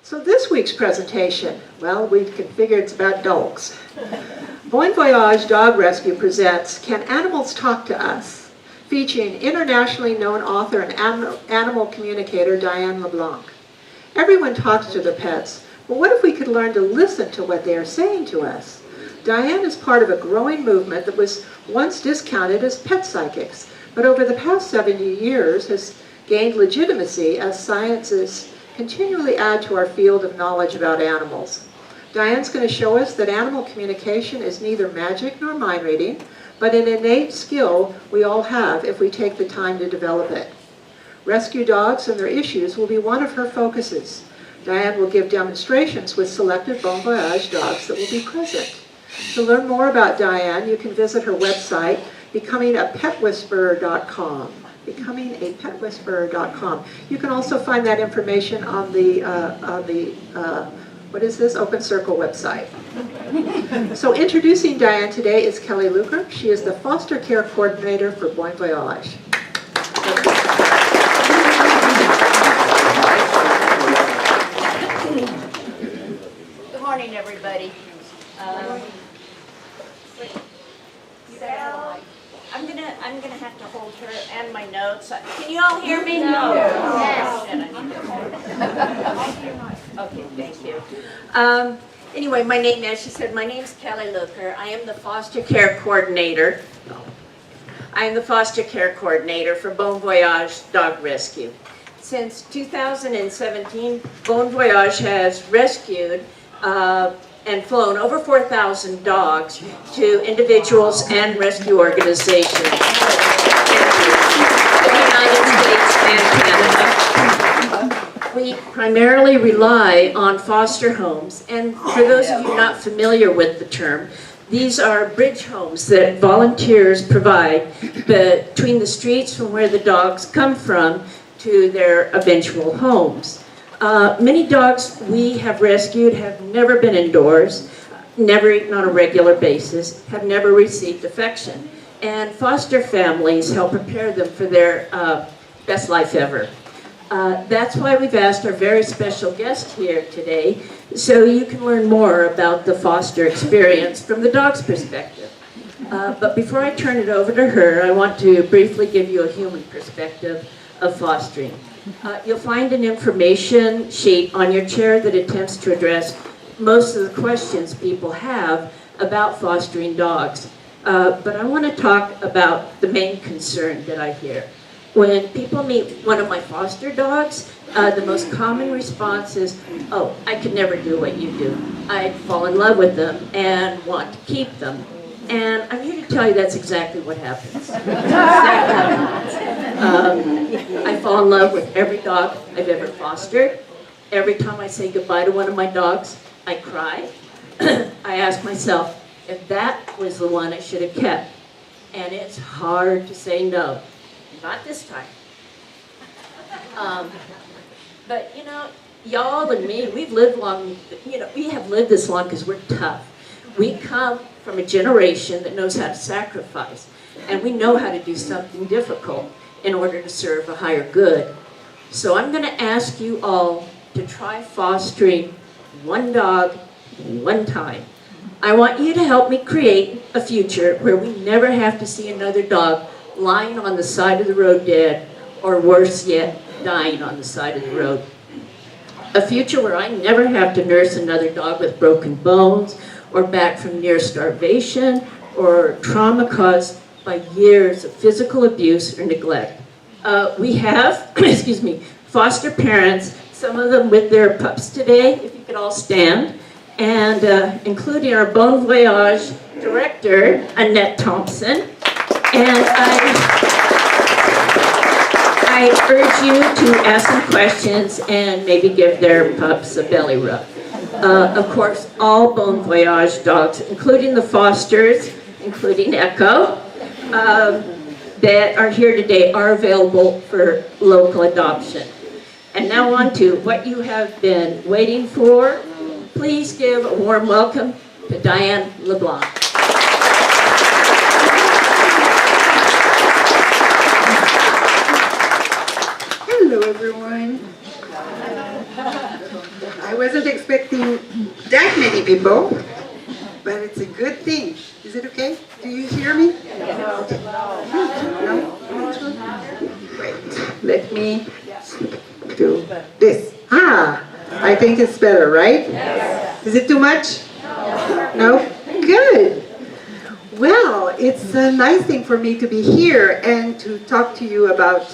So this week's presentation, well, we can figure it's about dogs. Voyage Dog Rescue presents Can Animals Talk to Us? Featuring internationally known author and animal communicator Diane LeBlanc. Everyone talks to their pets, but what if we could learn to listen to what they are saying to us? Diane is part of a growing movement that was once discounted as pet psychics, but over the past 70 years has gained legitimacy as sciences continually add to our field of knowledge about animals. Diane's going to show us that animal communication is neither magic nor mind reading, but an innate skill we all have if we take the time to develop it. Rescue dogs and their issues will be one of her focuses. Diane will give demonstrations with selected Bon Voyage dogs that will be present. To learn more about Diane, you can visit her website, becomingapetwhisperer.com. becomingapetwhisperer.com. You can also find that information on the what is this, Open Circle website. So introducing Diane today is Kelly Luker. She is the foster care coordinator for Bon Voyage. Good morning, everybody. I'm gonna have to hold her and my notes. Can you all hear me? No. Yes. Okay, thank you. Anyway, as she said, my name's Kelly Luker. I am the foster care coordinator. I am the foster care coordinator for Bon Voyage Dog Rescue. Since 2017, Bon Voyage has rescued and flown over 4,000 dogs to individuals and rescue organizations in the United States and Canada. We primarily rely on foster homes, and for those of you not familiar with the term, these are bridge homes that volunteers provide between the streets from where the dogs come from to their eventual homes. Many dogs we have rescued have never been indoors, never eaten on a regular basis, have never received affection. And foster families help prepare them for their best life ever. That's why we've asked our very special guest here today, so you can learn more about the foster experience from the dog's perspective. But before I turn it over to her, I want to briefly give you a human perspective of fostering. You'll find an information sheet on your chair that attempts to address most of the questions people have about fostering dogs. But I want to talk about the main concern that I hear. When people meet one of my foster dogs, the most common response is, "Oh, I could never do what you do. I'd fall in love with them and want to keep them." And I'm here to tell you that's exactly what happens. I fall in love with every dog I've ever fostered. Every time I say goodbye to one of my dogs, I cry. I ask myself if that was the one I should have kept. And it's hard to say no. Not this time. But you know, y'all and me, we've lived long, we have lived this long because we're tough. We come from a generation that knows how to sacrifice, and we know how to do something difficult in order to serve a higher good. So I'm going to ask you all to try fostering one dog, one time. I want you to help me create a future where we never have to see another dog lying on the side of the road dead, or worse yet, dying on the side of the road. A future where I never have to nurse another dog with broken bones, or back from near starvation, or trauma caused by years of physical abuse or neglect. We have, excuse me, foster parents, some of them with their pups today, if you could all stand, and including our Bon Voyage director, Annette Thompson. And I urge you to ask them questions and maybe give their pups a belly rub. Of course, all Bon Voyage dogs, including the fosters, including Echo, that are here today are available for local adoption. And now on to what you have been waiting for. Please give a warm welcome to Diane LeBlanc. Hello, everyone. I was wasn't expecting that many people, but it's a good thing. Is it okay? Do you hear me? Okay. No? Wait, let me do this. I think it's better, right? Is it too much? No? Good. Well, it's a nice thing for me to be here and to talk to you about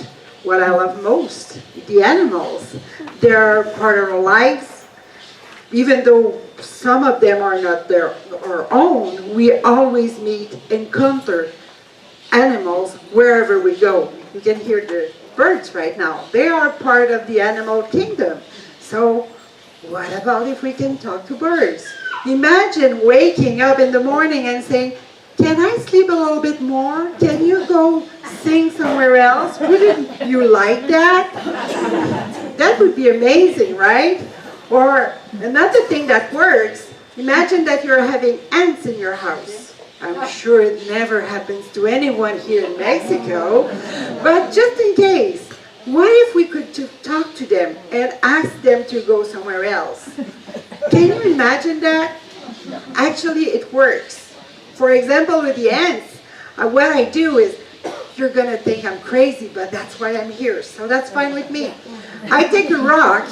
what I love most, the animals. They're part of our lives. Even though some of them are not our own, we always encounter animals wherever we go. You can hear the birds right now. They are part of the animal kingdom. So what about if we can talk to birds? Imagine waking up in the morning and saying, can I sleep a little bit more? Can you go sing somewhere else? Wouldn't you like that? That would be amazing, right? Or another thing that works, imagine that you're having ants in your house. I'm sure it never happens to anyone here in Mexico, but just in case, what if we could talk to them and ask them to go somewhere else? Can you imagine that? Actually, it works. For example, with the ants, what I do is, you're going to think I'm crazy, but that's why I'm here, so that's fine with me. I take a rock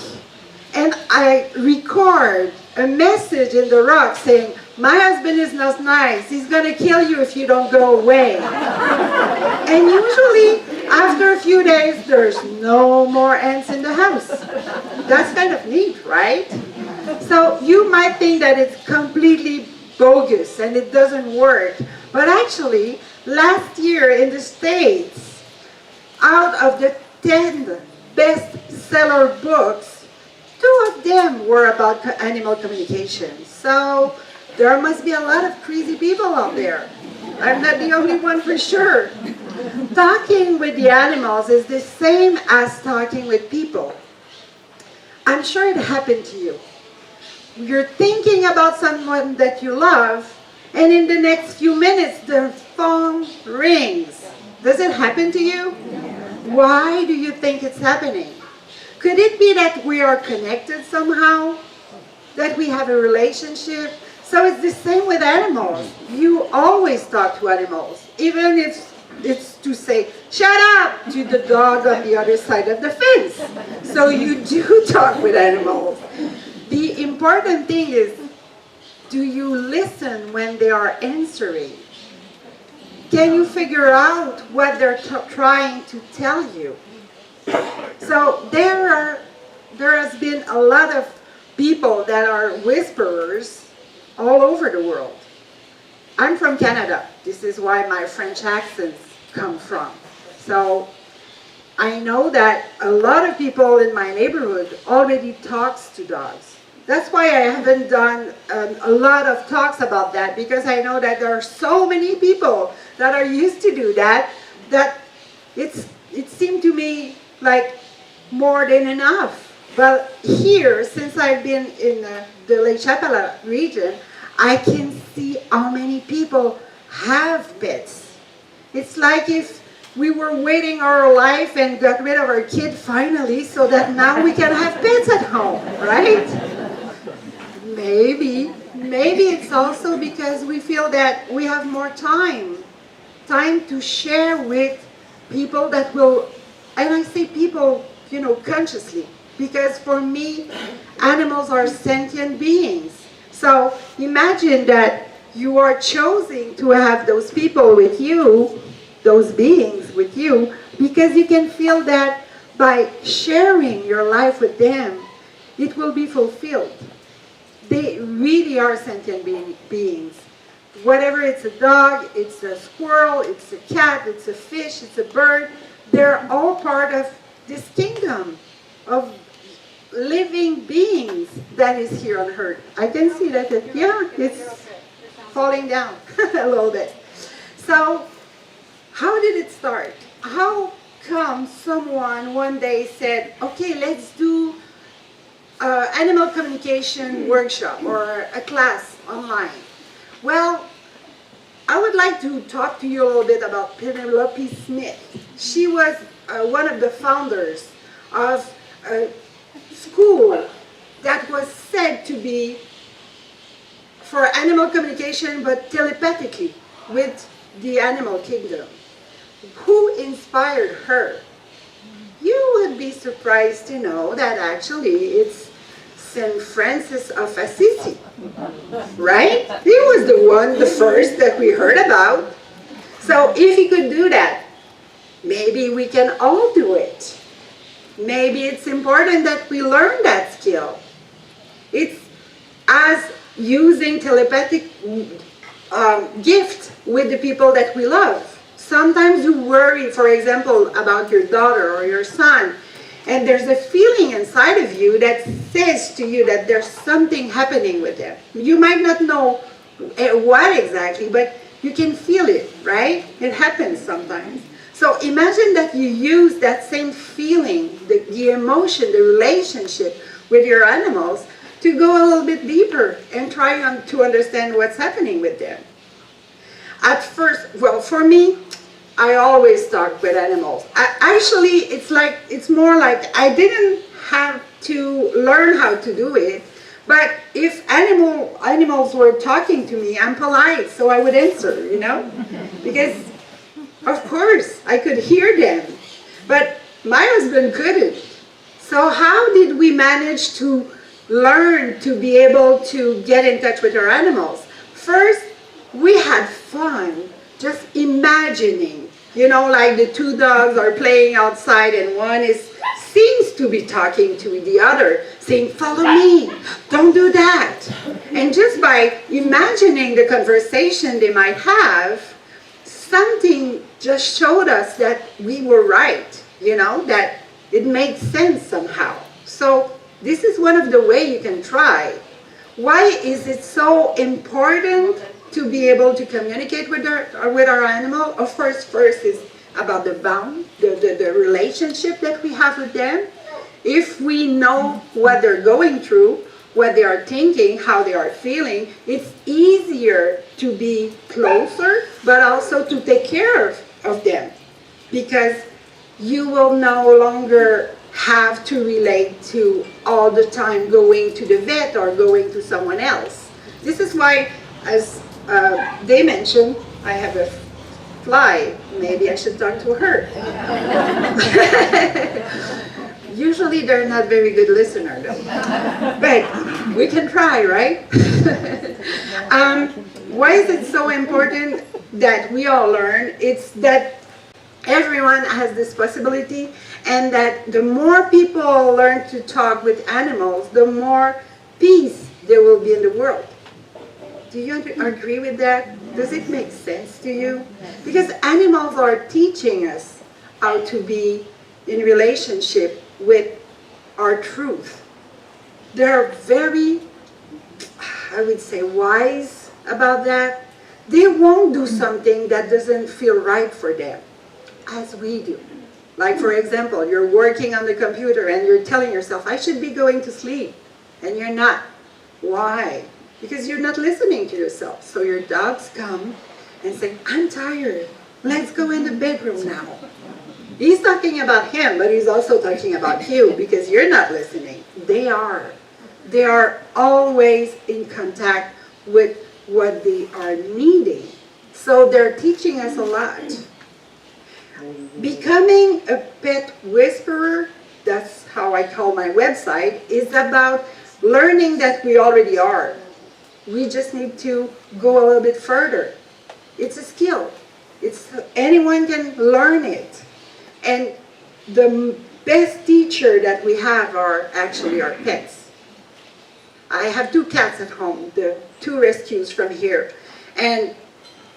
and I record a message in the rock saying, my husband is not nice, he's going to kill you if you don't go away. And usually, after a few days, there's no more ants in the house. That's kind of neat, right? So you might think that it's completely bogus and it doesn't work. But actually, last year in the States, out of the 10 bestseller books, 2 of them were about animal communication. So there must be a lot of crazy people out there. I'm not the only one for sure. Talking with the animals is the same as talking with people. I'm sure it happened to you. You're thinking about someone that you love, and in the next few minutes, the phone rings. Does it happen to you? Why do you think it's happening? Could it be that we are connected somehow? That we have a relationship? So it's the same with animals. You always talk to animals, even if it's to say, shut up, to the dog on the other side of the fence. So you do talk with animals. The important thing is, do you listen when they are answering? Can you figure out what they're trying to tell you? So there has been a lot of people that are whisperers all over the world. I'm from Canada. This is why my French accents come from. So I know that a lot of people in my neighborhood already talks to dogs. That's why I haven't done a lot of talks about that, because I know that there are so many people that are used to do that, that it seemed to me like more than enough. But here, since I've been in the Lake Chapala region, I can see how many people have pets. It's like if we were waiting our life and got rid of our kid finally, so that now we can have pets at home, right? Maybe it's also because we feel that we have more time to share with people that will, and I say people, consciously, because for me, animals are sentient beings. So imagine that you are choosing to have those people with you, those beings with you, because you can feel that by sharing your life with them, it will be fulfilled. They really are sentient beings. Whatever it's a dog, it's a squirrel, it's a cat, it's a fish, it's a bird, they're all part of this kingdom of living beings that is here on earth. I can see that, it's falling down a little bit. So, how did it start? How come someone one day said, okay, let's do animal communication workshop or a class online? Well, I would like to talk to you a little bit about Penelope Smith. She was one of the founders of a school that was said to be for animal communication, but telepathically with the animal kingdom. Who inspired her? You would be surprised to know that actually it's St. Francis of Assisi, right? He was the first that we heard about. So if he could do that, maybe we can all do it. Maybe it's important that we learn that skill. It's as using telepathic gift with the people that we love. Sometimes you worry, for example, about your daughter or your son, and there's a feeling inside of you that says to you that there's something happening with them. You might not know what exactly, but you can feel it, right? It happens sometimes. So imagine that you use that same feeling, the emotion, the relationship with your animals to go a little bit deeper and try to understand what's happening with them. At first, well, for me, I always talk with animals. Actually, it's more like I didn't have to learn how to do it, but if animals were talking to me, I'm polite, so I would answer, you know? Because, of course, I could hear them, but my husband couldn't. So how did we manage to learn to be able to get in touch with our animals? First, we had fun just imagining, you know, like the two dogs are playing outside and one seems to be talking to the other, saying, follow me, don't do that. And just by imagining the conversation they might have, something just showed us that we were right, you know, that it made sense somehow. So this is one of the ways you can try. Why is it so important to be able to communicate with our animal? Of course, first is about the bond, the relationship that we have with them. If we know what they're going through, what they are thinking, how they are feeling, it's easier to be closer, but also to take care of them. Because you will no longer have to relate to all the time going to the vet or going to someone else. This is why, as they mentioned, I have a fly. Maybe I should talk to her. Usually they're not very good listeners though. But we can try, right? Why is it so important that we all learn? It's that everyone has this possibility, and that the more people learn to talk with animals, the more peace there will be in the world. Do you agree with that? Does it make sense to you? Because animals are teaching us how to be in relationship with our truth. They're very, I would say, wise about that. They won't do something that doesn't feel right for them, as we do. Like, for example, you're working on the computer and you're telling yourself, I should be going to sleep, and you're not. Why? Because you're not listening to yourself. So your dogs come and say, I'm tired. Let's go in the bedroom now. He's talking about him, but he's also talking about you because you're not listening. They are. They are always in contact with what they are needing. So they're teaching us a lot. Becoming a pet whisperer, that's how I call my website, is about learning that we already are. We just need to go a little bit further. It's a skill. Anyone can learn it. And the best teacher that we have are actually our pets. I have 2 cats at home, the 2 rescues from here. And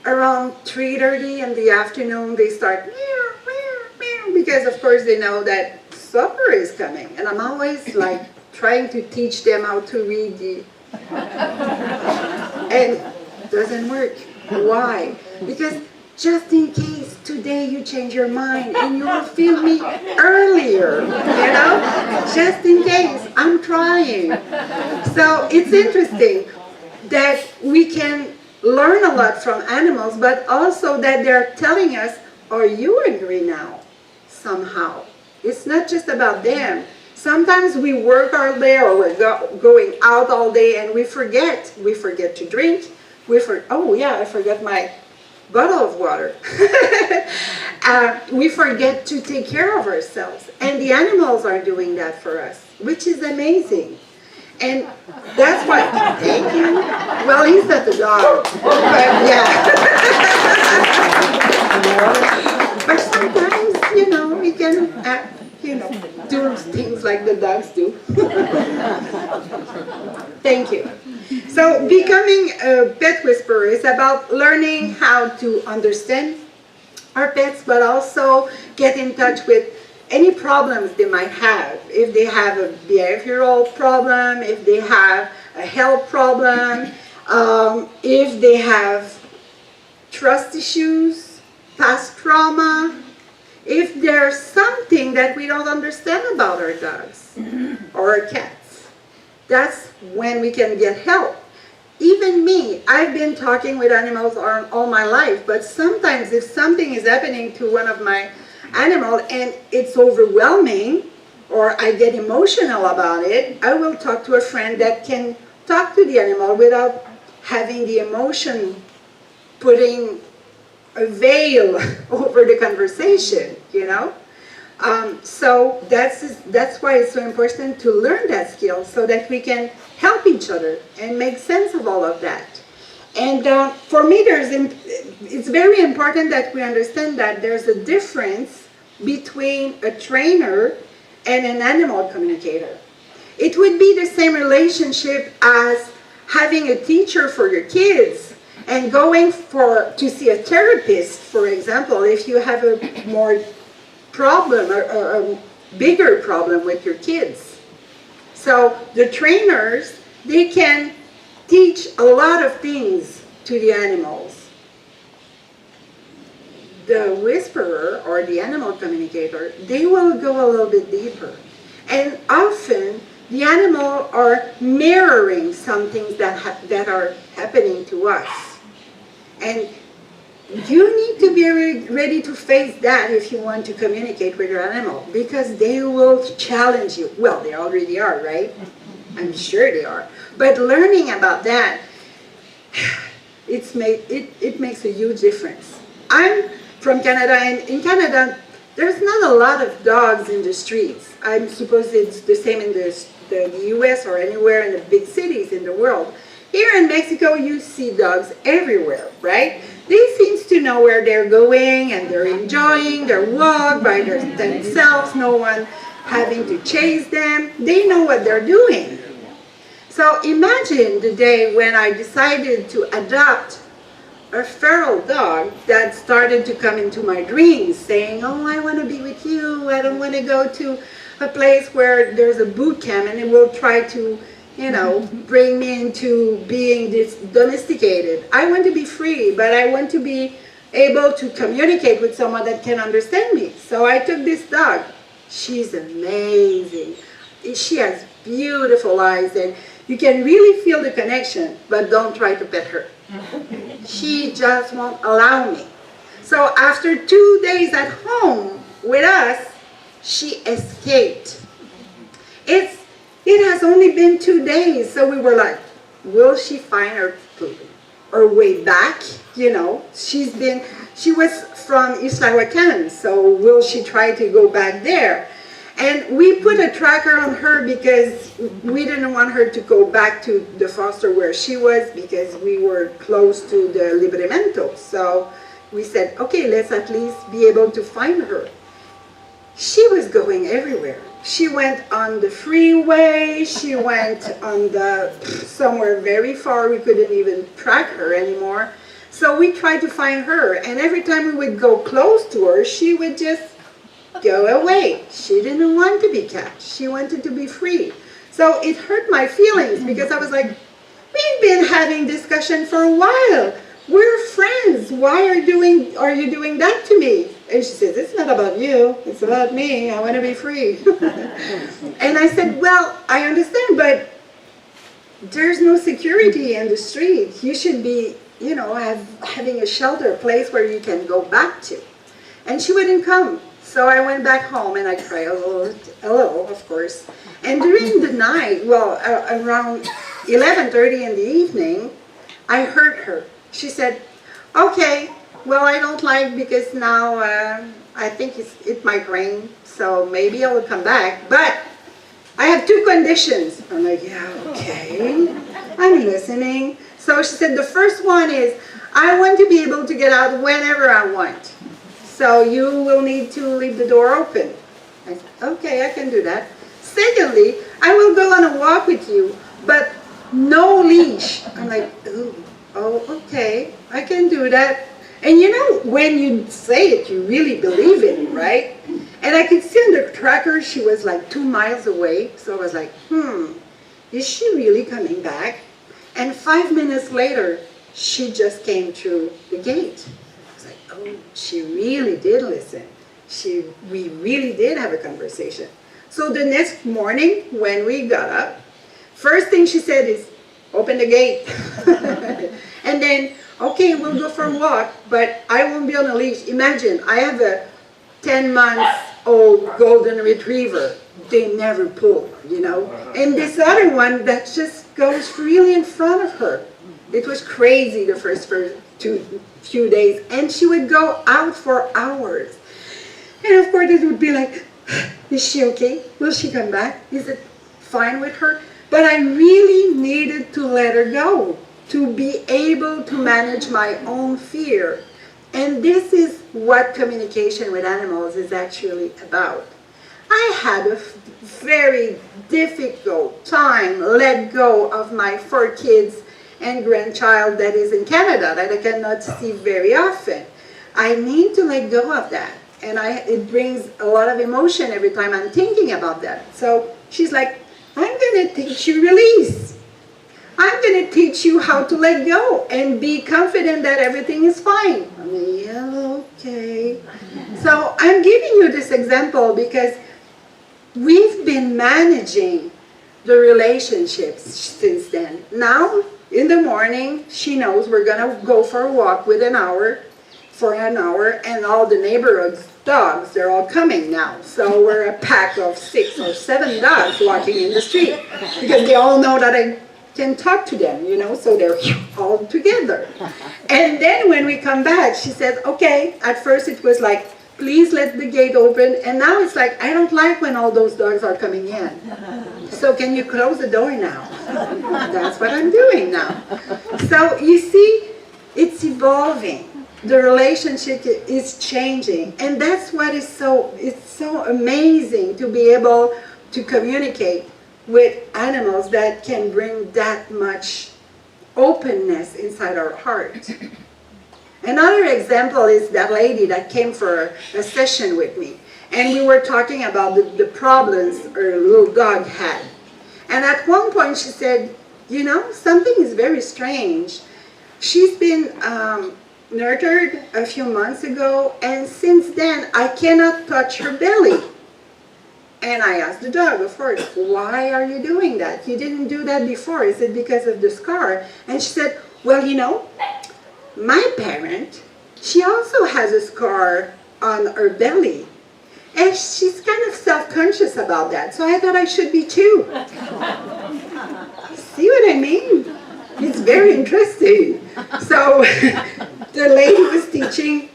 around 3:30 in the afternoon, they start meow, meow, meow, because of course they know that supper is coming. And I'm always like trying to teach them how to read and it doesn't work. Why? Because just in case today you change your mind and you will feel me earlier, you know? Just in case, I'm trying. So it's interesting that we can learn a lot from animals, but also that they're telling us, are you angry now? Somehow. It's not just about them. sometimes we work all day or we're going out all day and we forget to drink. Oh yeah, I forgot my bottle of water. We forget to take care of ourselves. And the animals are doing that for us, which is amazing. And that's why, thank you. Well, he's not the dog, but yeah. But sometimes, we can do things like the dogs do. Thank you. So becoming a pet whisperer is about learning how to understand our pets, but also get in touch with any problems they might have. If they have a behavioral problem, if they have a health problem, if they have trust issues, past trauma, if there's something that we don't understand about our dogs or our cats. That's when we can get help. Even me, I've been talking with animals all my life, but sometimes if something is happening to one of my animals and it's overwhelming or I get emotional about it, I will talk to a friend that can talk to the animal without having the emotion putting a veil over the conversation, So that's why it's so important to learn that skill so that we can help each other and make sense of all of that. And for me, it's very important that we understand that there's a difference between a trainer and an animal communicator. It would be the same relationship as having a teacher for your kids and going to see a therapist, for example, if you have a more problem or a bigger problem with your kids. So the trainers, they can teach a lot of things to the animals. The whisperer or the animal communicator, they will go a little bit deeper. And often the animals are mirroring some things that are happening to us. And you need to be ready to face that if you want to communicate with your animal, because they will challenge you. Well, they already are, right? I'm sure they are. But learning about that, it makes a huge difference. I'm from Canada, and in Canada, there's not a lot of dogs in the streets. I suppose it's the same in the US or anywhere in the big cities in the world. Here in Mexico, you see dogs everywhere, right? They seem to know where they're going and they're enjoying their walk by themselves, no one having to chase them. They know what they're doing. So imagine the day when I decided to adopt a feral dog that started to come into my dreams saying, oh, I want to be with you. I don't want to go to a place where there's a boot camp and it will try to bring me into being domesticated. I want to be free, but I want to be able to communicate with someone that can understand me. So I took this dog. She's amazing. She has beautiful eyes, and you can really feel the connection, but don't try to pet her. She just won't allow me. So after 2 days at home with us, she escaped. It has only been 2 days, so we were like, will she find her way back? She was from Isla Huacan, so will she try to go back there? And we put a tracker on her because we didn't want her to go back to the foster where she was, because we were close to the Libramiento. So we said, okay, let's at least be able to find her. She was going everywhere. She went on the freeway, she went on somewhere very far, we couldn't even track her anymore. So we tried to find her, and every time we would go close to her, she would just go away. She didn't want to be catched, she wanted to be free. So it hurt my feelings, because I was like, we've been having discussion for a while. We're friends. Why are you doing that to me? And she says, it's not about you, it's about me. I want to be free. And I said, well, I understand, but there's no security in the street. You should be, having a shelter, a place where you can go back to. And she wouldn't come. So I went back home and I cried a little, of course. And during the night, well, around 11:30 in the evening, I heard her. She said, okay, well, I don't like because now I think it might rain, so maybe I will come back. But I have two conditions. I'm like, yeah, okay, I'm listening. So she said, the first one is, I want to be able to get out whenever I want. So you will need to leave the door open. I said, okay, I can do that. Secondly, I will go on a walk with you, but no leash. I'm like, ooh, oh, okay, I can do that. And you know, when you say it, you really believe it, right? And I could see on the tracker, she was like 2 miles away. So I was like, is she really coming back? And 5 minutes later, she just came through the gate. I was like, oh, she really did listen. We really did have a conversation. So the next morning, when we got up, first thing she said is, open the gate. And then, okay, we'll go for a walk, but I won't be on a leash. Imagine, I have a 10-month-old golden retriever. They never pull, you know. And this other one that just goes really in front of her. It was crazy the first few days. And she would go out for hours. And of course it would be like, is she okay? Will she come back? Is it fine with her? But I really needed to let her go, to be able to manage my own fear. And this is what communication with animals is actually about. I had a very difficult time let go of my 4 kids and grandchild that is in Canada that I cannot see very often. I need to let go of that. And it brings a lot of emotion every time I'm thinking about that. So she's like, I'm going to teach you release. I'm going to teach you how to let go and be confident that everything is fine. I mean, yeah, okay. So I'm giving you this example because we've been managing the relationships since then. Now, in the morning, she knows we're going to go for a walk for an hour, and all the neighborhood dogs, they're all coming now. So we're a pack of 6 or 7 dogs walking in the street because they all know that I can talk to them, you know, so they're all together. And then when we come back, she says, okay, at first it was like, please let the gate open. And now it's like, I don't like when all those dogs are coming in. So can you close the door now? That's what I'm doing now. So you see, it's evolving. The relationship is changing. And that's what it's so amazing to be able to communicate with animals that can bring that much openness inside our heart. Another example is that lady that came for a session with me. And we were talking about the problems her little dog had. And at one point she said, you know, something is very strange. She's been nurtured a few months ago, and since then I cannot touch her belly. And I asked the dog, of course, why are you doing that? You didn't do that before. Is it because of the scar? And she said, well, you know, my parent, she also has a scar on her belly. And she's kind of self-conscious about that. So I thought I should be too. See what I mean? It's very interesting. So the lady was teaching,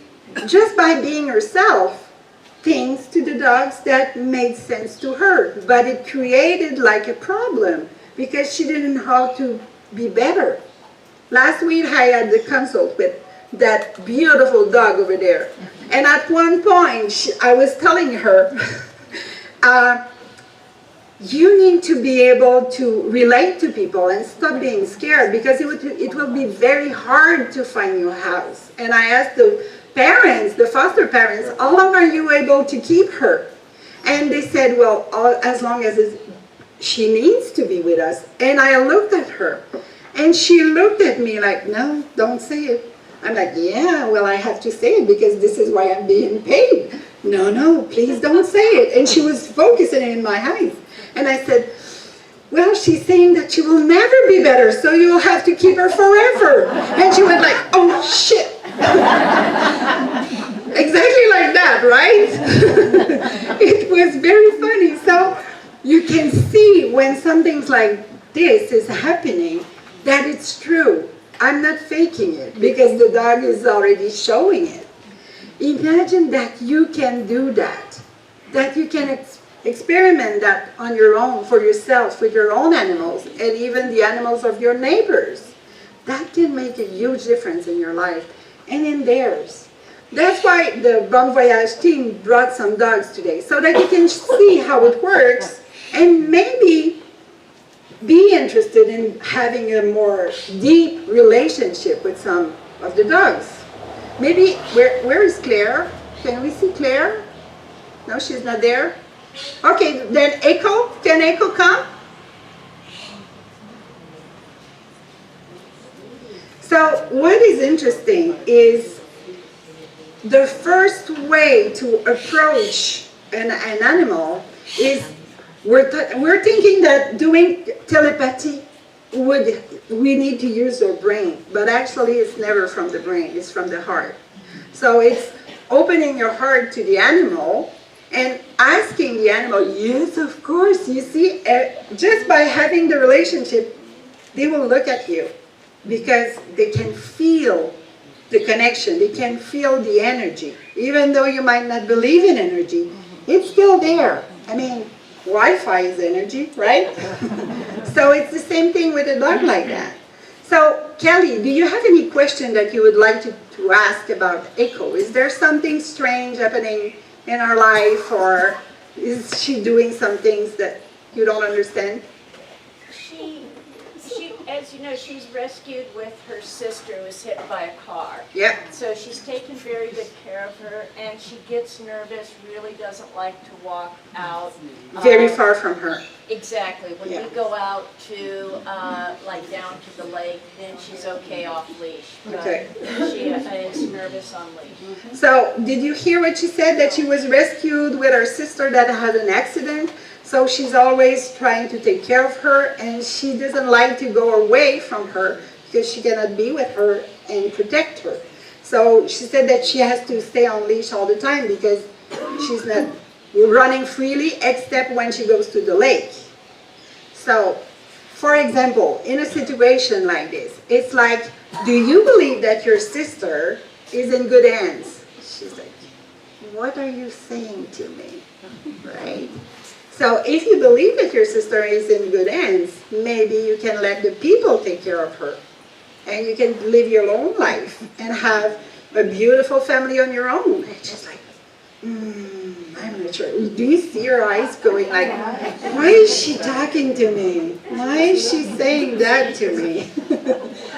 just by being herself, things to the dogs that made sense to her. But it created like a problem because she didn't know how to be better. Last week I had the consult with that beautiful dog over there. And at one point I was telling her, you need to be able to relate to people and stop being scared because it will be very hard to find your house. And I asked the parents, the foster parents, how long are you able to keep her? And they said, well, as long as she needs to be with us. And I looked at her and she looked at me like, no, don't say it. I'm like, yeah, well, I have to say it because this is why I'm being paid. No, please don't say it. And she was focusing in my eyes. And I said, well, she's saying that she will never be better, so you'll have to keep her forever. And she went like, oh, shit. Exactly like that, right? can see when something like this is happening, that it's true. I'm not faking it because the dog is already showing it. Imagine that you can do that, that you can experiment that on your own, for yourself, with your own animals, and even the animals of your neighbors. That can make a huge difference in your life and in theirs. That's why the Bon Voyage team brought some dogs today, so that you can see how it works and maybe be interested in having a more deep relationship with some of the dogs. Maybe, where is Claire? Can we see Claire? No, she's not there? Okay, then Echo, can Echo come? So what is interesting is the first way to approach an animal is we're thinking that doing telepathy we need to use our brain, but actually it's never from the brain, it's from the heart. So it's opening your heart to the animal and asking the animal, yes, of course, you see, just by having the relationship, they will look at you because they can feel the connection, they can feel the energy. Even though you might not believe in energy, it's still there. I mean, Wi-Fi is energy, right? So it's the same thing with a dog like that. So Kelly, do you have any question that you would like to ask about Echo? Is there something strange happening in our life, or is she doing some things that you don't understand? She, as you know, she was rescued with her sister who was hit by a car. Yep. So she's taken very good care of her, and she gets nervous, really doesn't like to walk out. Very far from her. Exactly. When Yeah. we go out to, like down to the lake, then she's okay off leash. But Okay. she is nervous on leash. So did you hear what she said, that she was rescued with her sister that had an accident? So she's always trying to take care of her, and she doesn't like to go away from her because she cannot be with her and protect her. So she said that she has to stay on leash all the time because she's not running freely except when she goes to the lake. So, for example, in a situation like this, it's like, do you believe that your sister is in good hands? She's like, what are you saying to me, right? So if you believe that your sister is in good hands, maybe you can let the people take care of her. And you can live your own life and have a beautiful family on your own. It's just like, I'm not sure. Do you see her eyes going like, why is she talking to me? Why is she saying that to me?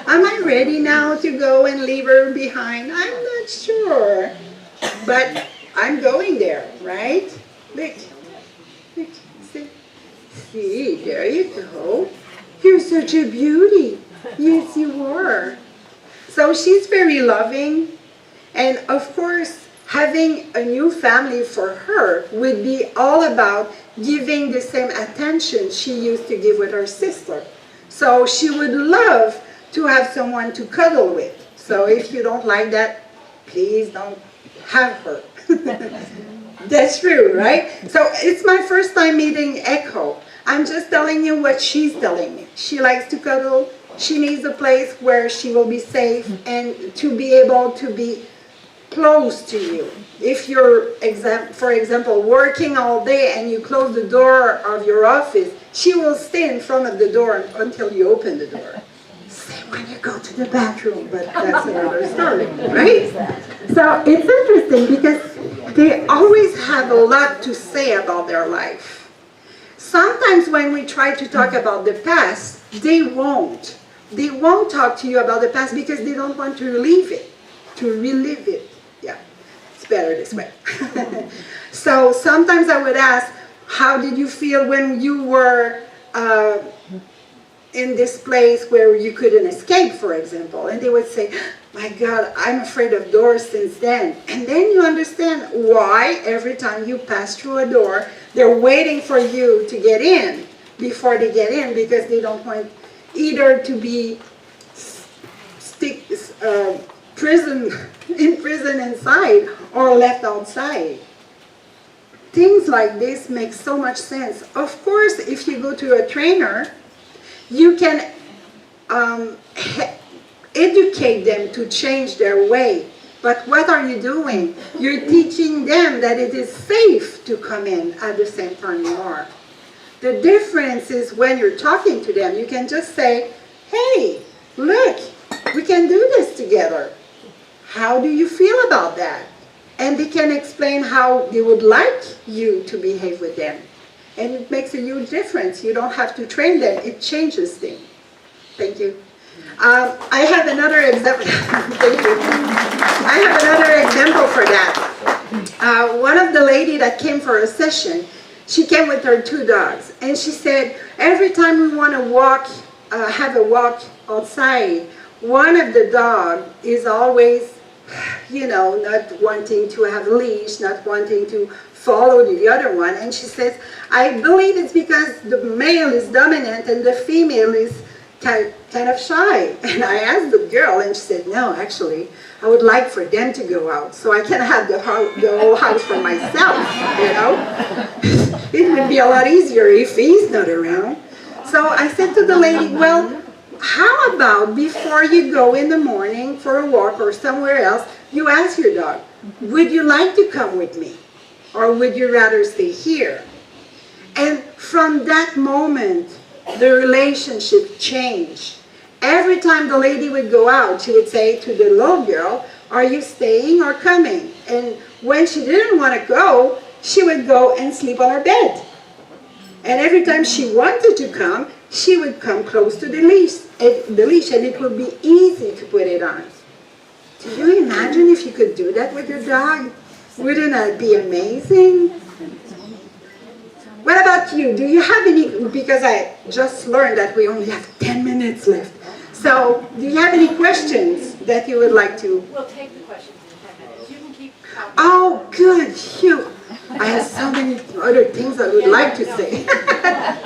Am I ready now to go and leave her behind? I'm not sure. But I'm going there, right? Look. Look, see, there you go. You're such a beauty. Yes, you are. So she's very loving. And of course, having a new family for her would be all about giving the same attention she used to give with her sister. So she would love to have someone to cuddle with. So if you don't like that, please don't have her. That's true, right? So it's my first time meeting Echo. I'm just telling you what she's telling me. She likes to cuddle. She needs a place where she will be safe and to be able to be close to you. If you're, for example, working all day and you close the door of your office, she will stay in front of the door until you open the door. Say when you go to the bathroom, but that's another story, right? So it's interesting because they always have a lot to say about their life. Sometimes when we try to talk about the past, they won't. They won't talk to you about the past because they don't want to relive it. Yeah, it's better this way. So sometimes I would ask, how did you feel when you were in this place where you couldn't escape, for example? And they would say, my God, I'm afraid of doors since then. And then you understand why every time you pass through a door, they're waiting for you to get in before they get in, because they don't want either to be in prison inside or left outside. things like this make so much sense. Of course, if you go to a trainer, you can educate them to change their way. But what are you doing? You're teaching them that it is safe to come in at the same time you are. The difference is when you're talking to them, you can just say, hey, look, we can do this together. How do you feel about that? And they can explain how they would like you to behave with them. And it makes a huge difference. You don't have to train them. It changes things. Thank you. I have another example. Thank you. I have another example for that. One of the lady that came for a session, she came with her 2 dogs. And she said, every time we want to walk, have a walk outside, one of the dogs is always, not wanting to have a leash, not wanting to follow the other one. And she says, I believe it's because the male is dominant and the female is kind of shy. And I asked the girl, and she said, no, actually, I would like for them to go out so I can have the whole house for myself, It would be a lot easier if he's not around. So I said to the lady, well, how about before you go in the morning for a walk or somewhere else, you ask your dog, would you like to come with me? Or would you rather stay here? And from that moment, the relationship changed. Every time the lady would go out, she would say to the little girl, are you staying or coming? And when she didn't want to go, she would go and sleep on her bed. And every time she wanted to come, she would come close to the leash, and it would be easy to put it on. Do you imagine if you could do that with your dog? Wouldn't that be amazing? What about you? Do you have any, because I just learned that we only have 10 minutes left. So, do you have any questions that you would like to? We'll take the questions in 10 minutes. You can keep talking. Oh, good. Phew. I have so many other things I would like to say.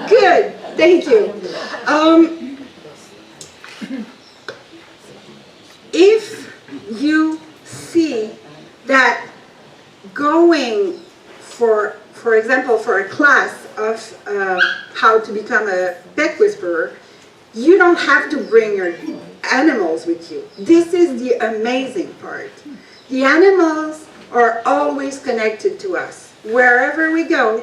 Good. Thank you. If you see that going for example, for a class of how to become a pet whisperer, you don't have to bring your animals with you. This is the amazing part. The animals are always connected to us. Wherever we go,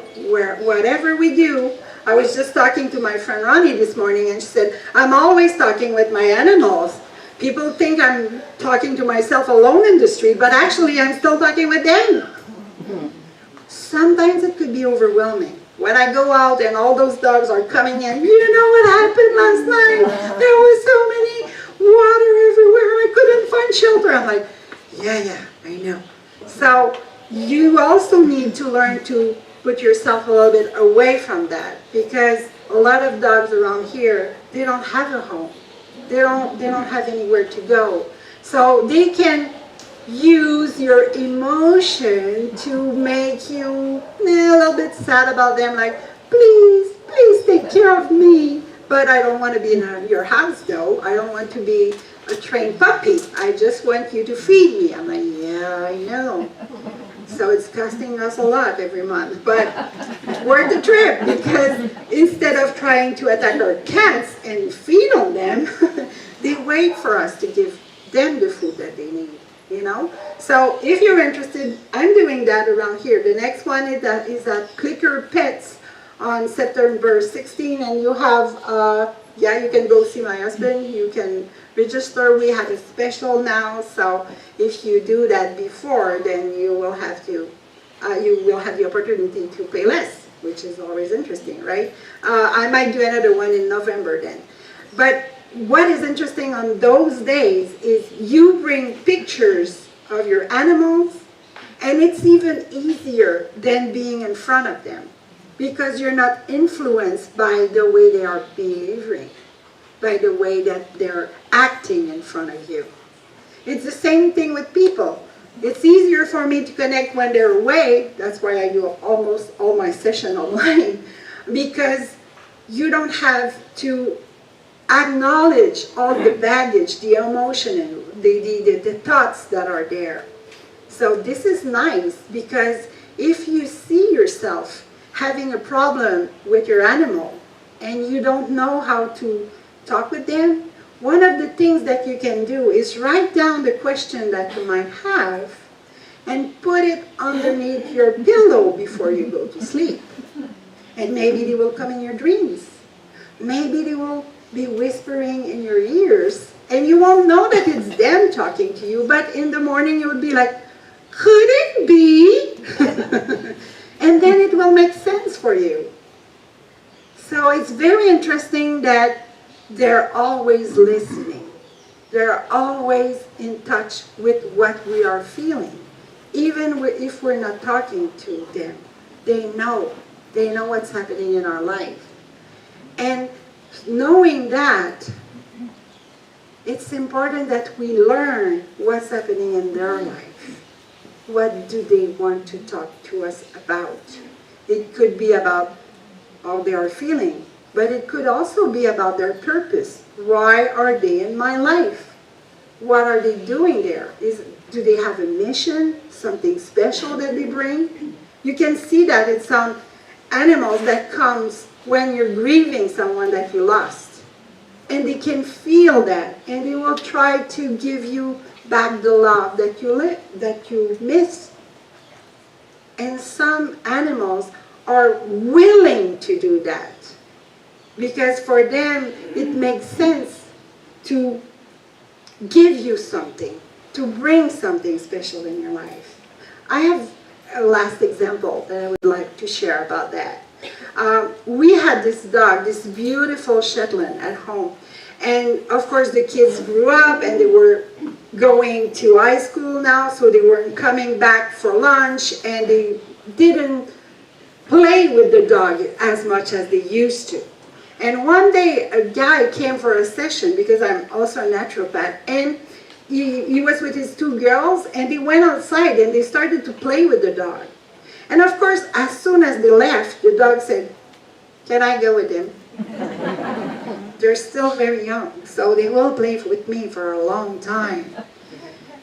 whatever we do. I was just talking to my friend Ronnie this morning, and she said, I'm always talking with my animals. People think I'm talking to myself alone in the street, but actually I'm still talking with them. Sometimes it could be overwhelming. When I go out and all those dogs are coming in, you know what happened last night? There was so many water everywhere, I couldn't find shelter. I'm like, yeah, I know. So you also need to learn to put yourself a little bit away from that, because a lot of dogs around here, they don't have a home. They don't have anywhere to go. So they can use your emotion to make you a little bit sad about them, like, please take care of me. But I don't want to be in your house though. I don't want to be a trained puppy. I just want you to feed me. I'm like, yeah, I know. So it's costing us a lot every month, but worth the trip, because instead of trying to attack our cats and feed on them, they wait for us to give them the food that they need. So if you're interested, I'm doing that around here. The next one is at Clicker Pets on September 16, and you have, you can go see my husband. You can register. We have a special now, so if you do that before, then you will have the opportunity to pay less, which is always interesting, right? I might do another one in November then. But what is interesting on those days is you bring pictures of your animals, and it's even easier than being in front of them, because you're not influenced by the way they are behaving, by the way that they're acting in front of you. It's the same thing with people. It's easier for me to connect when they're away. That's why I do almost all my session online, because you don't have to acknowledge all the baggage, the emotion, and the thoughts that are there. So this is nice, because if you see yourself having a problem with your animal and you don't know how to talk with them, one of the things that you can do is write down the question that you might have and put it underneath your pillow before you go to sleep. And maybe they will come in your dreams. Maybe they will be whispering in your ears and you won't know that it's them talking to you, but in the morning you would be like, could it be? And then it will make sense for you. So it's very interesting that they're always listening. They're always in touch with what we are feeling. Even if we're not talking to them, they know. They know what's happening in our life. And knowing that, it's important that we learn what's happening in their life. What do they want to talk to us about? It could be about how they are feeling, but it could also be about their purpose. Why are they in my life? What are they doing there? Do they have a mission, something special that they bring? You can see that in some animals that comes when you're grieving someone that you lost. And they can feel that, and they will try to give you back the love that you missed. And some animals are willing to do that because for them it makes sense to give you something, to bring something special in your life. I have a last example that I would like to share about that. We had this dog, this beautiful Shetland at home. And of course the kids grew up and they were going to high school now, so they weren't coming back for lunch and they didn't play with the dog as much as they used to. And one day a guy came for a session because I'm also a naturopath, and he was with his two girls and they went outside and they started to play with the dog. And of course, as soon as they left, the dog said, "Can I go with him?" They're still very young, so they will play with me for a long time.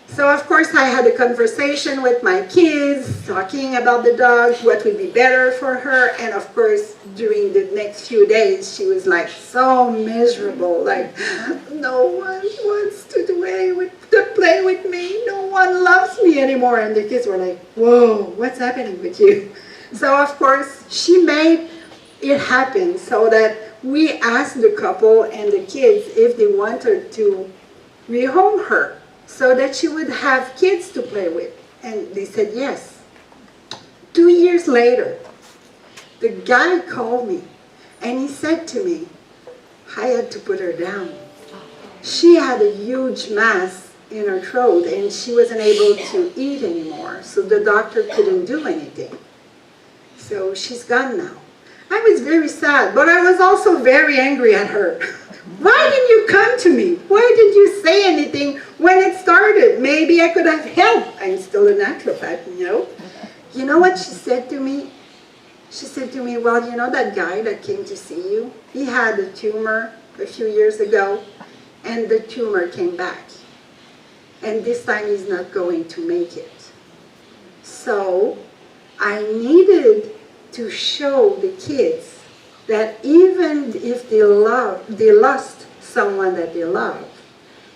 So of course I had a conversation with my kids, talking about the dog, what would be better for her, and of course during the next few days she was like so miserable, like no one wants to play with me, no one loves me anymore, and the kids were like, whoa, what's happening with you? So of course she made it happen so that we asked the couple and the kids if they wanted to rehome her so that she would have kids to play with. And they said yes. 2 years later, the guy called me and he said to me, I had to put her down. She had a huge mass in her throat and she wasn't able to eat anymore, so the doctor couldn't do anything. So she's gone now. I was very sad, but I was also very angry at her. Why didn't you come to me? Why didn't you say anything when it started? Maybe I could have helped. I'm still a naturopath, you know. You know what she said to me? She said to me, well, you know that guy that came to see you? He had a tumor a few years ago, and the tumor came back. And this time he's not going to make it. So I needed to show the kids that even if they lost someone that they love,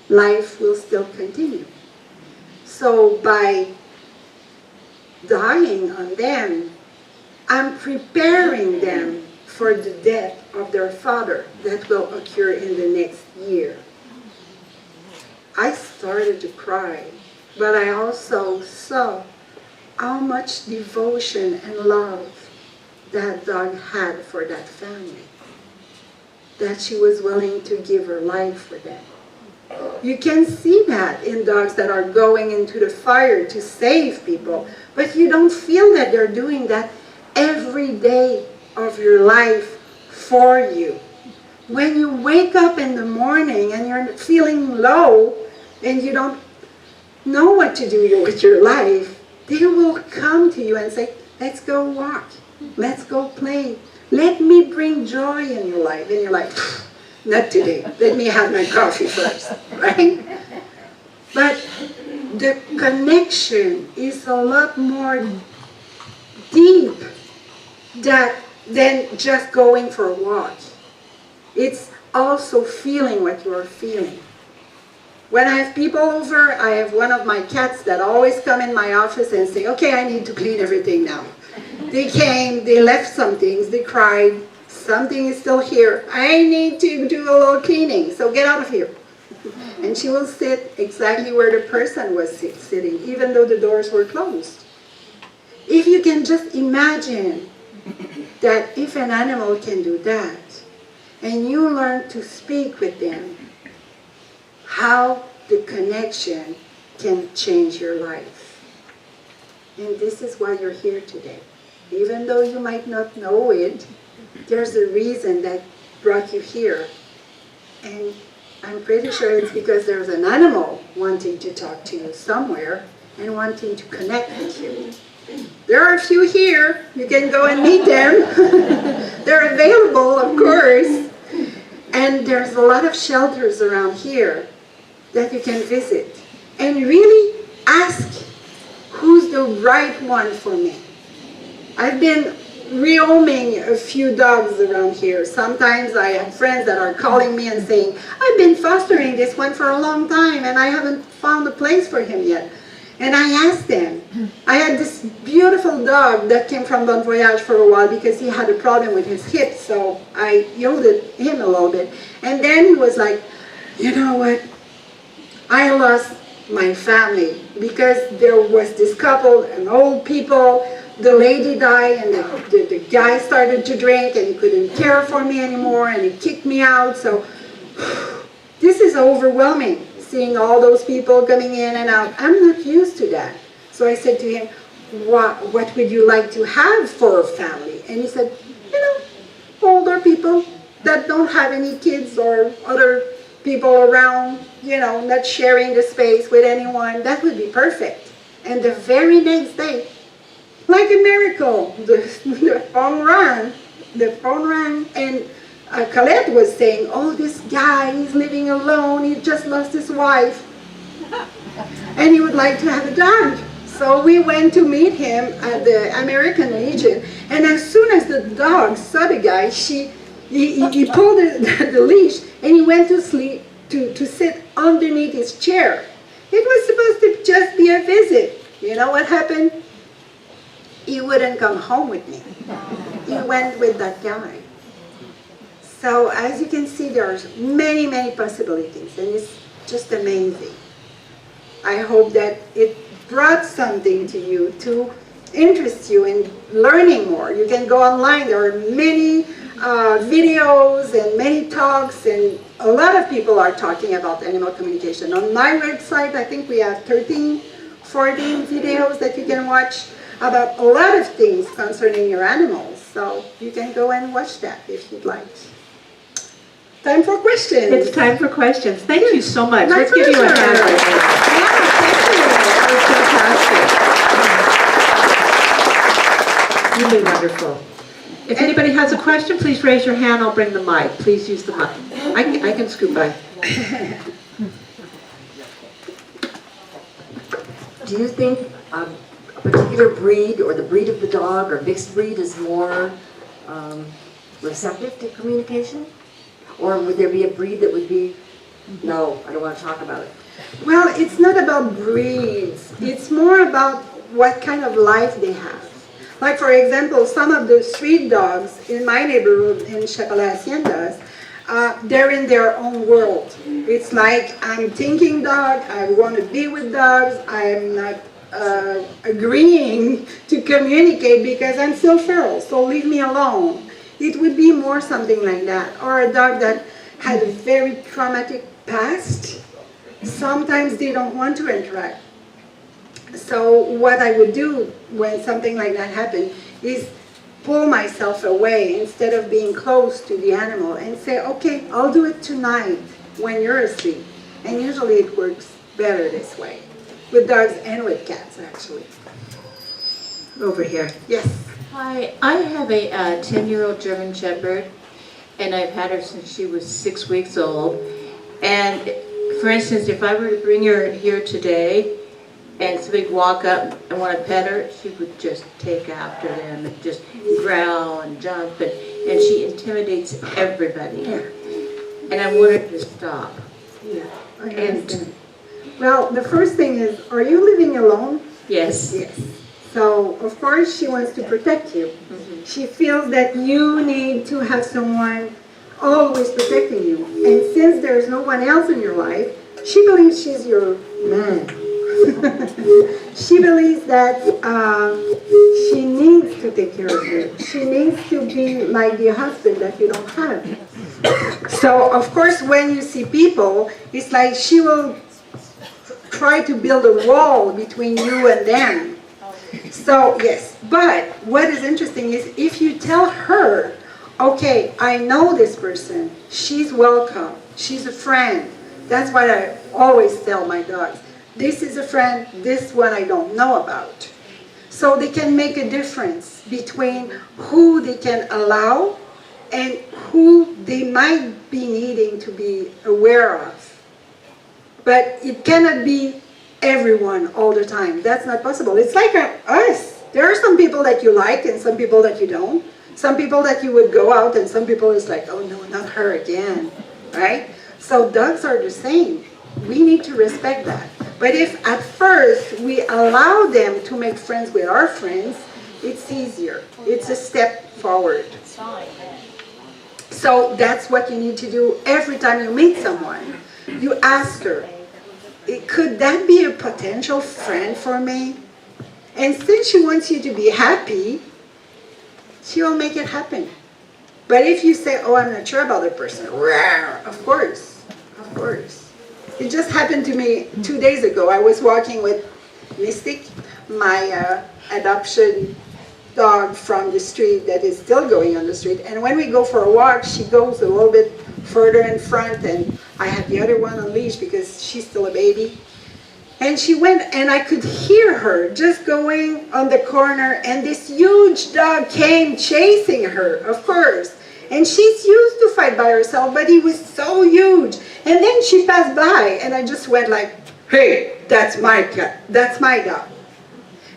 life will still continue. So by dying on them, I'm preparing them for the death of their father that will occur in the next year. I started to cry, but I also saw how much devotion and love that dog had for that family, that she was willing to give her life for them. You can see that in dogs that are going into the fire to save people, but you don't feel that they're doing that every day of your life for you. When you wake up in the morning and you're feeling low and you don't know what to do with your life, they will come to you and say, let's go walk. Let's go play. Let me bring joy in your life. And you're like, not today. Let me have my coffee first, right? But the connection is a lot more deep than just going for a walk. It's also feeling what you're feeling. When I have people over, I have one of my cats that always come in my office and say, okay, I need to clean everything now. They came, they left some things, they cried, something is still here. I need to do a little cleaning, so get out of here. And she will sit exactly where the person was sitting, even though the doors were closed. If you can just imagine that if an animal can do that, and you learn to speak with them, how the connection can change your life. And this is why you're here today. Even though you might not know it, there's a reason that brought you here. And I'm pretty sure it's because there's an animal wanting to talk to you somewhere and wanting to connect with you. There are a few here. You can go and meet them. They're available, of course. And there's a lot of shelters around here that you can visit. And really ask, who's the right one for me? I've been rehoming a few dogs around here. Sometimes I have friends that are calling me and saying, I've been fostering this one for a long time and I haven't found a place for him yet. And I asked them. I had this beautiful dog that came from Voyage for a while because he had a problem with his hip, so I yielded him a little bit. And then he was like, you know what? I lost my family because there was this couple, an old people, the lady died and the guy started to drink and he couldn't care for me anymore and he kicked me out. So this is overwhelming, seeing all those people coming in and out. I'm not used to that. So I said to him, what would you like to have for a family? And he said, you know, older people that don't have any kids or other people around, you know, not sharing the space with anyone. That would be perfect. And the very next day, like a miracle, the phone rang. The phone rang, and Colette was saying, oh, this guy, he's living alone, he just lost his wife, and he would like to have a dog. So we went to meet him at the American Legion, and as soon as the dog saw the guy, he pulled the leash, and he went to sleep, to sit underneath his chair. It was supposed to just be a visit. You know what happened? He wouldn't come home with me. He went with that guy. So as you can see, there are many, many possibilities, and it's just amazing. I hope that it brought something to you to interest you in learning more. You can go online. There are many videos and many talks, and a lot of people are talking about animal communication. On my website, I think we have 13, 14 videos that you can watch about a lot of things concerning your animals. So you can go and watch that if you'd like. Time for questions. It's time for questions. Thank you so much. My Let's give you a pleasure. hand right now. Yeah, thank That was fantastic. Really wonderful. If anybody has a question, please raise your hand. I'll bring the mic. Please use the mic. I can scoot by. Do you think a particular breed or the breed of the dog or mixed breed is more receptive to communication? Or would there be a breed that would be, no, I don't want to talk about it? Well, it's not about breeds. It's more about what kind of life they have. Like, for example, some of the street dogs in my neighborhood in Chapelet Haciendas, they're in their own world. It's like, I'm thinking dog, I want to be with dogs, I'm not agreeing to communicate because I'm still feral, so leave me alone. It would be more something like that. Or a dog that had a very traumatic past. Sometimes they don't want to interact. So what I would do when something like that happened is pull myself away instead of being close to the animal and say, okay, I'll do it tonight when you're asleep. And usually it works better this way. With dogs and with cats, actually. Over here. Yes. Hi, I have a 10-year-old German Shepherd, and I've had her since she was 6 weeks old. And for instance, if I were to bring her here today, and somebody would walk up and want to pet her, she would just take after them and just growl and jump, and she intimidates everybody. And I want her to stop. Yeah, I And understand. Well, the first thing is, are you living alone? yes, Yes. So, of course, she wants to protect you. Mhm. She feels that you need to have someone always protecting you. And since there's no one else in your life, she believes she's your man. She believes that she needs to take care of you. She needs to be like the husband that you don't have. So, of course, when you see people, it's like she will try to build a wall between you and them. So, yes, but what is interesting is if you tell her, okay, I know this person, she's welcome, she's a friend. That's what I always tell my dogs. This is a friend, this one I don't know about. So they can make a difference between who they can allow and who they might be needing to be aware of. But it cannot be everyone all the time. That's not possible. It's like us. There are some people that you like and some people that you don't. Some people that you would go out and some people is like, oh no, not her again, right? So dogs are the same. We need to respect that. But if at first we allow them to make friends with our friends, it's easier. It's a step forward. So that's what you need to do every time you meet someone. You ask her, could that be a potential friend for me? And since she wants you to be happy, she will make it happen. But if you say, oh, I'm not sure about the person, of course, of course. It just happened to me 2 days ago. I was walking with Mystic, my adoption dog from the street that is still going on the street. And when we go for a walk, she goes a little bit further in front, and I have the other one on leash because she's still a baby. And she went, and I could hear her just going on the corner, and this huge dog came chasing her, of course. And she's used to fight by herself, but he was so huge. And then she passed by, and I just went like, hey, that's my cat, that's my dog.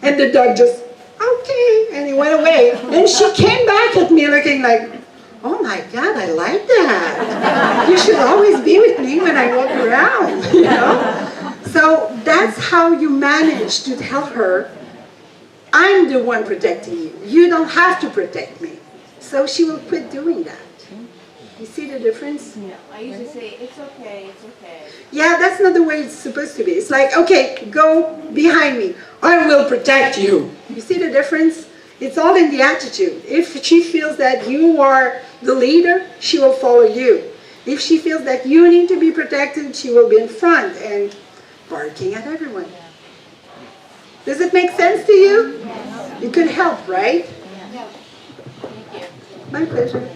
And the dog just, okay, and he went away. And she came back at me looking like, oh my God, I like that. You should always be with me when I walk around, you know? So that's how you manage to tell her, I'm the one protecting you. You don't have to protect me. So she will quit doing that. You see the difference? Yeah, I usually say, it's okay, it's okay. Yeah, that's not the way it's supposed to be. It's like, okay, go behind me. I will protect you. You see the difference? It's all in the attitude. If she feels that you are the leader, she will follow you. If she feels that you need to be protected, she will be in front and barking at everyone. Does it make sense to you? It could help, right? My pleasure.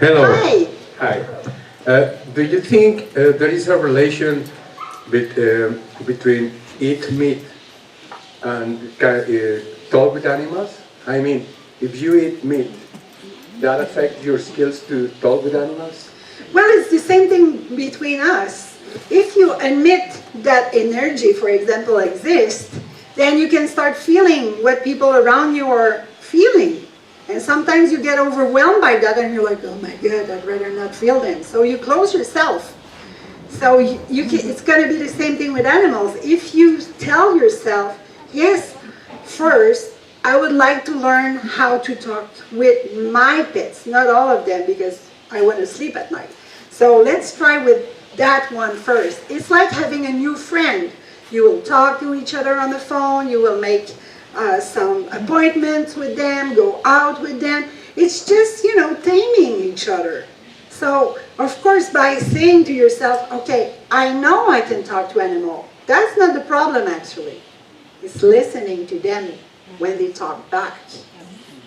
Hello. Hi. Hi. Do you think there is a relation between eat meat and talk with animals? I mean, if you eat meat, that affects your skills to talk with animals? Well, it's the same thing between us. If you admit that energy, for example, exists, then you can start feeling what people around you are feeling. And sometimes you get overwhelmed by that and you're like, oh my God, I'd rather not feel them. So you close yourself. So it's going to be the same thing with animals. If you tell yourself, yes, first, I would like to learn how to talk with my pets, not all of them because I want to sleep at night. So let's try with that one first. It's like having a new friend. You will talk to each other on the phone, you will make some appointments with them, go out with them. It's just, taming each other. So, of course, by saying to yourself, okay, I know I can talk to animals. That's not the problem, actually. It's listening to them when they talk back.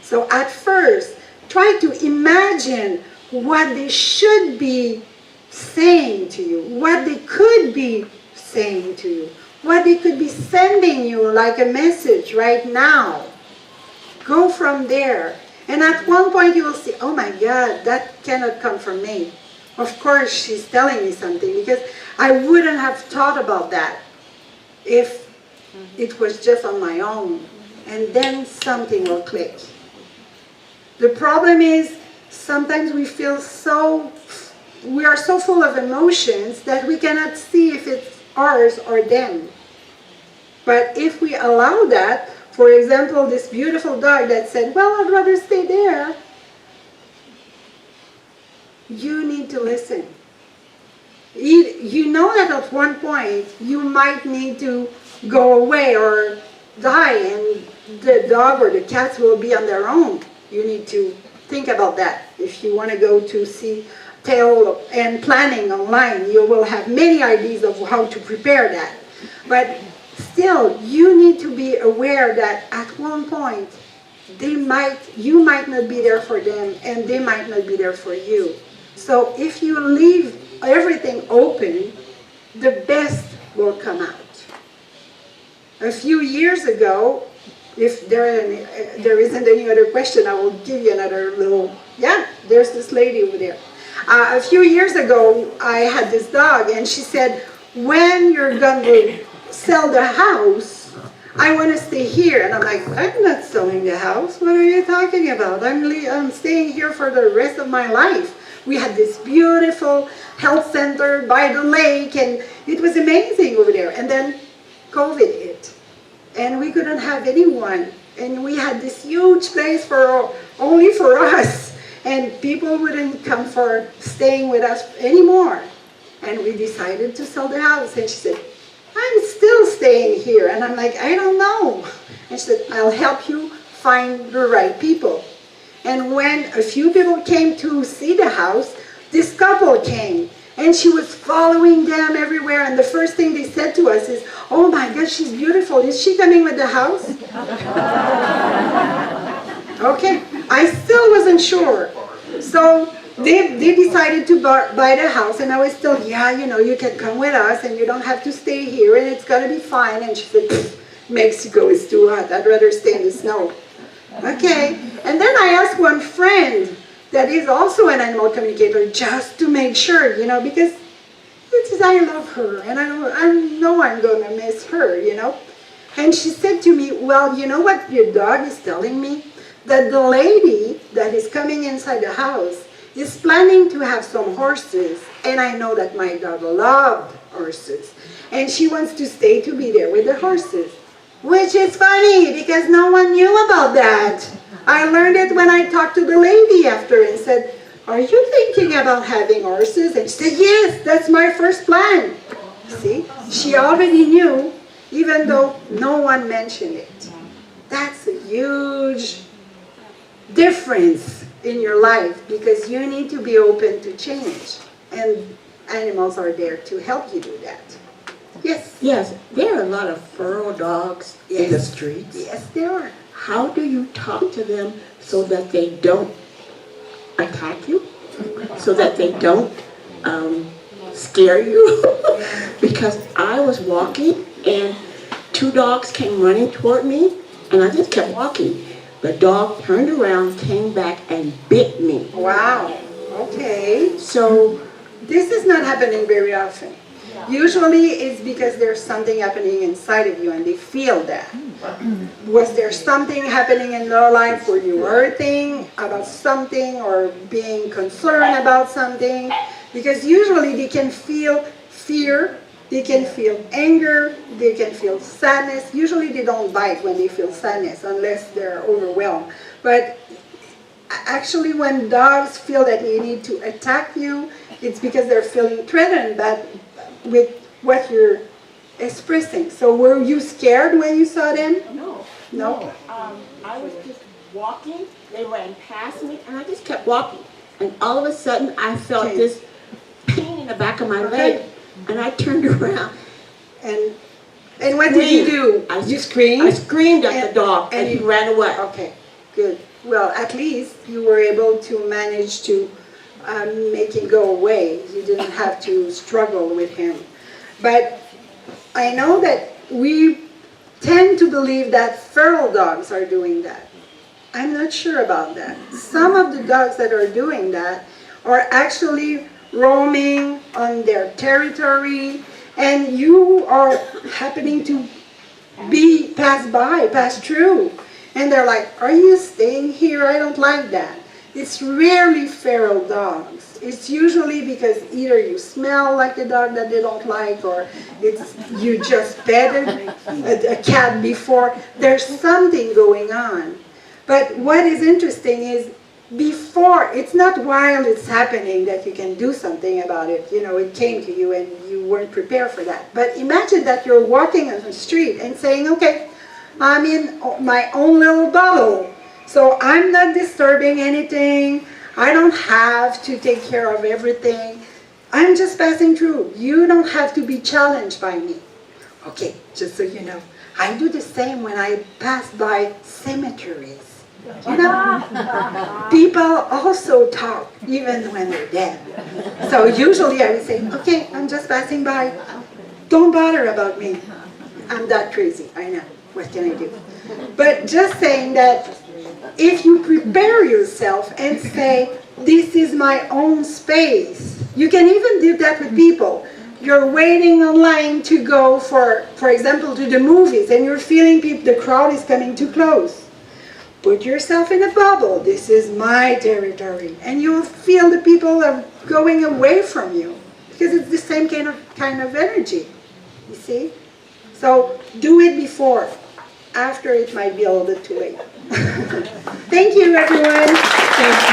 So at first, try to imagine what they should be saying to you, what they could be saying to you, what they could be sending you like a message right now. Go from there. And at one point you will see, oh my God, that cannot come from me. Of course she's telling me something because I wouldn't have thought about that if It was just on my own. And then something will click. The problem is sometimes we are so full of emotions that we cannot see if it's ours or them. But if we allow that, for example, this beautiful dog that said, well, I'd rather stay there, you need to listen. You know that at one point you might need to go away or die, and the dog or the cats will be on their own. You need to think about that. If you want to go to see tail and planning online, you will have many ideas of how to prepare that. But still, you need to be aware that at one point, you might not be there for them, and they might not be there for you. So if you leave everything open, the best will come out. A few years ago, if there isn't any other question, I will give you another little, yeah, there's this lady over there. A few years ago, I had this dog, and she said, when you're going to sell the house, I want to stay here. And I'm like, I'm not selling the house. What are you talking about? I'm staying here for the rest of my life. We had this beautiful health center by the lake, and it was amazing over there. And then COVID hit, and we couldn't have anyone. And we had this huge place only for us, and people wouldn't come for staying with us anymore. And we decided to sell the house. And she said, I'm still staying here. And I'm like, I don't know. And she said, I'll help you find the right people. And when a few people came to see the house, this couple came. And she was following them everywhere. And the first thing they said to us is, oh my God, she's beautiful. Is she coming with the house? Okay. I still wasn't sure. So they decided to buy the house. And I was still, yeah, you can come with us and you don't have to stay here and it's going to be fine. And she said, Mexico is too hot. I'd rather stay in the snow. Okay. And then I asked one friend that is also an animal communicator just to make sure, because I love her and I know I'm going to miss her, And she said to me, well, you know what your dog is telling me? That the lady that is coming inside the house is planning to have some horses, and I know that my dog loved horses, and she wants to stay to be there with the horses, which is funny because no one knew about that. I learned it when I talked to the lady after and said, are you thinking about having horses? And she said, yes, that's my first plan. See, she already knew, even though no one mentioned it. That's a huge difference in your life because you need to be open to change, and animals are there to help you do that. Yes? Yes, there are a lot of feral dogs in the streets. Yes, there are. How do you talk to them so that they don't attack you? So that they don't scare you? Because I was walking and two dogs came running toward me and I just kept walking. The dog turned around, came back, and bit me. Wow. Okay. So this is not happening very often. Usually it's because there's something happening inside of you and they feel that. Was there something happening in their life where you were thinking about something or being concerned about something? Because usually they can feel fear, they can feel anger, they can feel sadness. Usually they don't bite when they feel sadness unless they're overwhelmed. But actually when dogs feel that they need to attack you, it's because they're feeling threatened with what you're expressing. So were you scared when you saw them? No? I was just walking, they ran past me, and I just kept walking. And all of a sudden I felt this pain in the back of my leg. And I turned around. And what did you do? You screamed? I screamed at the dog and he ran away. Okay, good. Well, at least you were able to manage to make him go away. You didn't have to struggle with him. But I know that we tend to believe that feral dogs are doing that. I'm not sure about that. Some of the dogs that are doing that are actually roaming on their territory, and you are happening to pass through. And they're like, are you staying here? I don't like that. It's rarely feral dogs. It's usually because either you smell like the dog that they don't like, or you just petted a cat before. There's something going on. But what is interesting is before, it's not while it's happening that you can do something about it. You know, it came to you and you weren't prepared for that. But imagine that you're walking on the street and saying, okay, I'm in my own little bubble. So I'm not disturbing anything. I don't have to take care of everything. I'm just passing through. You don't have to be challenged by me. Okay, just so you know, I do the same when I pass by cemeteries. You know, people also talk even when they're dead. So usually I would say, okay, I'm just passing by. Don't bother about me. I'm that crazy, I know. What can I do? But just saying that if you prepare yourself and say, this is my own space, you can even do that with people. You're waiting online to go, for example, to the movies, and you're feeling the crowd is coming too close. Put yourself in a bubble. This is my territory. And you'll feel the people are going away from you, because it's the same kind of energy, you see? So do it before. After, it might be a little bit too late. Thank you, everyone. Thank